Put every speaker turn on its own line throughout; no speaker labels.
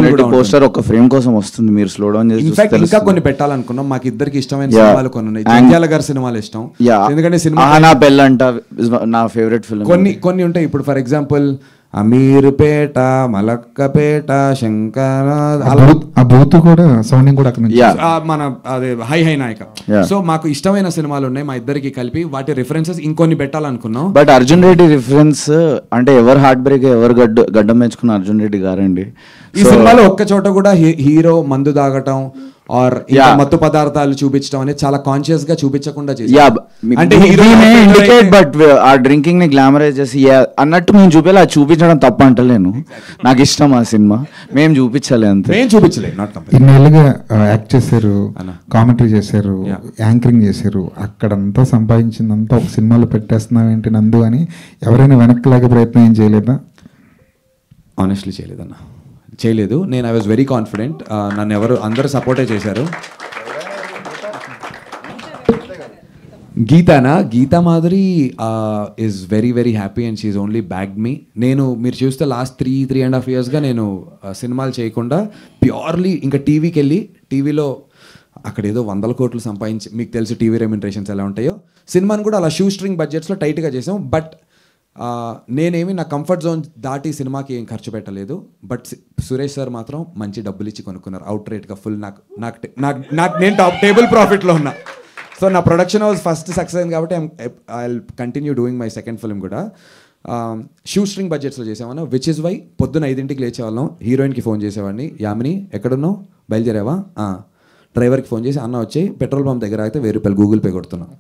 Reddy poster ఒక frame కోసం వస్తుంది, మీరు స్లో డౌన్ చేసి
ఇన్ఫాక్ట్ ఇంకా కొన్ని పెట్టాలనుకున్నాం. మాకు ఇద్దరికి ఇష్టమైన సినిమాలు కొన్ని ఉన్నాయి. జంధ్యాల గారి సినిమాలు ఇష్టం, ఎందుకంటే సినిమా
నా బెల్లంట నా ఫేవరెట్ ఫిల్మ్.
కొన్ని ఉంటాయి. ఇప్పుడు ఫర్ ఎగ్జాంపుల్ అమీర్పేట, మలక్కపేట, శంకర,
బూత్ కూడా సౌండింగ్ కూడా
మన అదే హై నాయక. సో మాకు ఇష్టమైన సినిమాలు ఉన్నాయి మా ఇద్దరికి కలిపి, వాటి రిఫరెన్సెస్ ఇంకొన్ని పెట్టాలనుకున్నాం.
బట్ అర్జున్ రెడ్డి రిఫరెన్స్ అంటే ఎవరు హార్ట్ బ్రేక్ ఎవరు గడ్డం మెచ్చుకున్న అర్జున్ రెడ్డి గారండి.
ఈ సినిమాలో ఒక్క చోట కూడా హీరో మందు తాగటం ఆర్ మత్తు పదార్థాలు చూపించడం అనేది చాలా కాన్షియస్ గా చూపించకుండా చేశారు. అంటే
బట్ ఆ డ్రింకింగ్ ని గ్లామరైజ్ చేసి అన్నట్టు మేము చూపేలా చూపించడం తప్ప అంటలేను, నాకు ఇష్టం ఆ సినిమా, మేము చూపించాలి అంతే.
మేము చూపించలేదు.
ఇన్నేళ్ళుగా యాక్ట్ చేశారు, కామెంటరీ చేశారు, యాంకరింగ్ చేశారు, అక్కడంతా సంపాదించిందంతా ఒక సినిమాలో పెట్టేస్తున్నావు ఏంటి నందు అని ఎవరైనా వెనక్కి లాగే ప్రయత్నం ఏం చేయలేదా?
ఆనెస్ట్లీ చేయలేదు. నేను ఐ వాజ్ వెరీ కాన్ఫిడెంట్. నన్ను అందరూ సపోర్టే చేశారు. Geetha Madhuri is very very happy and she only backed me. మీరు చూస్తే లాస్ట్ 3.5 yearsగా నేను సినిమాలు చేయకుండా ప్యూర్లీ ఇంకా టీవీకి వెళ్ళి టీవీలో అక్కడ ఏదో 100 కోట్లు సంపాదించి, మీకు తెలుసు టీవీ రెమ్యునరేషన్స్ ఎలా ఉంటాయో, సినిమాని కూడా అలా షూ స్ట్రింగ్ బడ్జెట్స్లో టైట్గా చేసాం. బట్ నేనేమి నా కంఫర్ట్ జోన్ దాటి సినిమాకి ఏం ఖర్చు పెట్టలేదు. బట్ సురేష్ సార్ మాత్రం మంచి డబ్బులు ఇచ్చి కొనుక్కున్నారు అవుట్ రేట్గా ఫుల్. నేను టేబుల్ ప్రాఫిట్లో ఉన్నా. సో నా ప్రొడక్షన్ హౌస్ ఫస్ట్ సక్సెస్ అయింది కాబట్టి I will continue doing my second film కూడా షూ స్ట్రింగ్ బడ్జెట్స్లో చేసామన్నా. విచ్ ఇస్ వై పొద్దున 5ంటికి లేచేవాళ్ళం, హీరోయిన్కి ఫోన్ చేసేవాడిని, యామిని ఎక్కడున్నావు, బయలుదేరావా, డ్రైవర్కి ఫోన్ చేసి అన్న వచ్చి పెట్రోల్ పంప్ దగ్గర అయితే 1000 రూపాయలు గూగుల్ పే కొడుతున్నాం,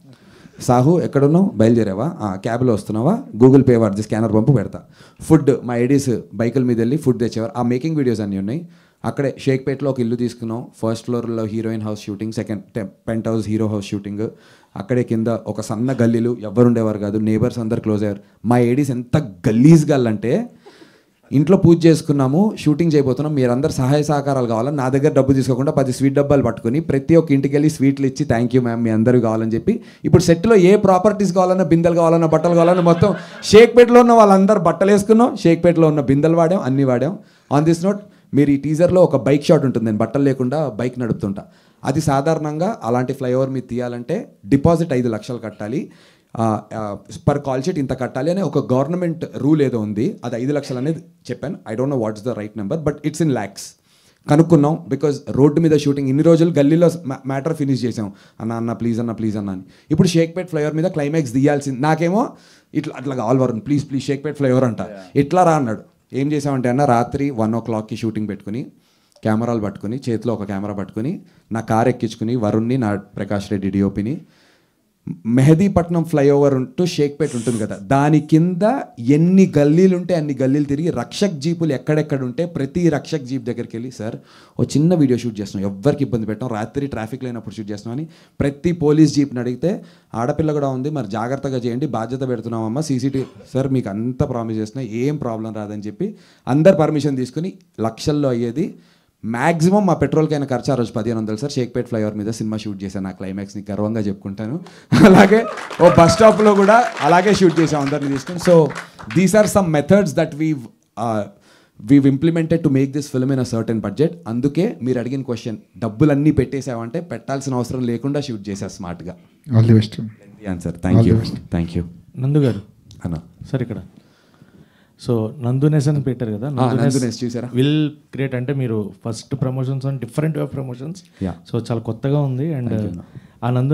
సాహు ఎక్కడున్నావు, బయలుదేరావా, క్యాబ్లో వస్తున్నావా, గూగుల్ పే వాడిది స్కానర్ పంపు పెడతా. ఫుడ్ మా ఐడీస్ బైకుల మీద వెళ్ళి ఫుడ్ తెచ్చేవారు. ఆ మేకింగ్ వీడియోస్ అన్నీ ఉన్నాయి. అక్కడే షేక్పేట్లో ఒక ఇల్లు తీసుకున్నాం. ఫస్ట్ ఫ్లోర్లో heroine house shooting, second penthouse hero house shooting. అక్కడే కింద ఒక సన్న గల్లీలు, ఎవ్వరు ఉండేవారు కాదు, నేబర్స్ అందరు క్లోజ్ అయ్యారు. మా ఐడీస్ ఎంత గల్లీస్ గల్లంటే ఇంట్లో పూజ చేసుకున్నాము, షూటింగ్ చేయబోతున్నాం, మీరందరూ సహాయ సహకారాలు కావాలని నా దగ్గర డబ్బు తీసుకోకుండా 10 స్వీట్ డబ్బాలు పట్టుకుని ప్రతి ఒక్క ఇంటికి వెళ్ళి స్వీట్లు ఇచ్చి థ్యాంక్ యూ మ్యామ్ మీ అందరూ కావాలని చెప్పి, ఇప్పుడు సెట్లో ఏ ప్రాపర్టీస్ కావాలన్నా, బిందెలు కావాలన్నా, బట్టలు కావాలన్నా మొత్తం షేక్పేట్లో ఉన్న వాళ్ళందరూ బట్టలు వేసుకున్నాం, షేక్పేట్లో ఉన్న బిందెలు వాడాం, అన్నీ వాడాం. ఆన్ దిస్ నోట్, మీరు ఈ టీజర్లో ఒక బైక్ షాట్ ఉంటుంది, నేను బట్టలు లేకుండా బైక్ నడుపుతుంటా. అది సాధారణంగా అలాంటి ఫ్లైఓవర్ మీద తీయాలంటే డిపాజిట్ 5 లక్షలు కట్టాలి, పర్ కాల్ షీట్ ఇంత కట్టాలి అనే ఒక గవర్నమెంట్ రూల్ ఏదో ఉంది. అది 5 లక్షలు అనేది చెప్పాను. I don't know what's the right number, but it's in lakhs. కనుక్కున్నాం, బికాజ్ రోడ్డు మీద షూటింగ్ ఇన్ని రోజులు గల్లీలో మ్యాటర్ ఫినిష్ చేసాం. అన్న ప్లీజ్ అన్న అని. ఇప్పుడు షేక్పేట్ ఫ్లైఓవర్ మీద క్లైమాక్స్ తీయాల్సింది. నాకేమో అట్లా కావాలి వరుణ్ ప్లీజ్ షేక్పేట్ ఫ్లైఓవర్ అంట, ఎట్లా రా అన్నాడు. ఏం చేసామంటే అన్న రాత్రి 1 o'clockకి షూటింగ్ పెట్టుకుని, కెమెరాలు పట్టుకుని, చేతిలో ఒక కెమెరా పట్టుకుని, నా కార్ ఎక్కించుకుని వరుణ్ని, నా ప్రకాష్ రెడ్డి డిఓపిని, మెహదీపట్నం ఫ్లైఓవర్ టు షేక్పేట్ ఉంటుంది కదా, దాని కింద ఎన్ని గల్లీలు ఉంటే అన్ని గల్లీలు తిరిగి రక్షక్ జీపులు ఎక్కడెక్కడ ఉంటే ప్రతి రక్షక్ జీప్ దగ్గరికి వెళ్ళి సార్ ఓ చిన్న వీడియో షూట్ చేస్తున్నాం, ఎవ్వరికి ఇబ్బంది పెట్టాం, రాత్రి ట్రాఫిక్ లేనప్పుడు షూట్ చేస్తున్నాం అని ప్రతి పోలీస్ జీప్ని అడిగితే ఆడపిల్ల కూడా ఉంది, మరి జాగ్రత్తగా చేయండి, బాధ్యత పెడుతున్నామమ్మా, సీసీటీవీ సార్ మీకు అంత ప్రామిస్ చేస్తున్నా ఏం ప్రాబ్లం రాదని చెప్పి అందరు పర్మిషన్ తీసుకుని లక్షల్లో అయ్యేది. మ్యాక్సిమం మా పెట్రోల్కైనా ఖర్చు ఆ రోజు 1500 సార్. షేక్పేట్ ఫ్లైఓవర్ మీద సినిమా షూట్ చేశాను, నా క్లైమాక్స్ని గర్వంగా చెప్పుకుంటాను. అలాగే ఓ బస్ స్టాప్లో కూడా అలాగే షూట్ చేసాం అందరిని తీసుకుని. So these are some methods that we've implemented to make this film in a certain budget. అందుకే మీరు అడిగిన క్వశ్చన్, డబ్బులన్నీ పెట్టేసావంటే పెట్టాల్సిన అవసరం లేకుండా షూట్ చేశా స్మార్ట్గా.
All the best
answer. Thank you
నందు గారు.
అన్న
సార్ ఇక్కడ సో నందునెస్ అని పెట్టారు కదా,
నందునెస్ చూసారా?
విల్ క్రియేట్ అంటే మీరు first promotions and different way promotions, so చాలా కొత్తగా ఉంది. అండ్ ఆ నందు